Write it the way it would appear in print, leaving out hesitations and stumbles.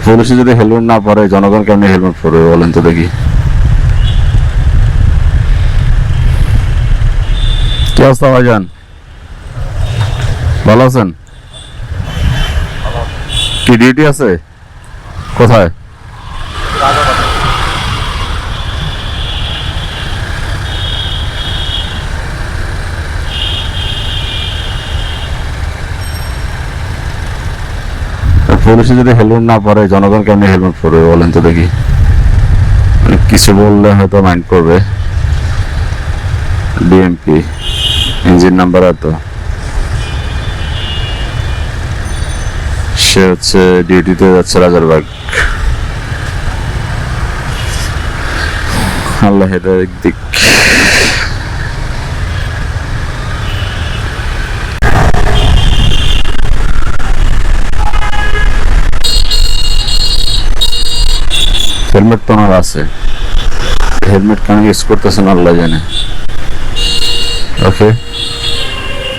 পুলিশে যদি হেলমেট না পরে জনগণ কেমনি হেলমেট পরবে বলেন তো দেখি। কি অবস্থা ভাইজান, ভালো আছেন? কি ডিউটি আছে? কোথায়? পুলিশে যদি হেলমেট না পরে জনগণ কেমনি হেলমেট পরবে বলেন তো দেখি। মানে কিছু বললে হয়তো মাইন্ড করবে। ডিএমপি ইঞ্জিন নাম্বার এত, সে হচ্ছে ডিউটিতে যাচ্ছে রাজারবাগ। আল্লাহ হেদায়েত দিক। হেলমেট তো ওনার আছে, হেলমেট কেন ইউজ করতেছেন আল্লাহ জানে। ওকে।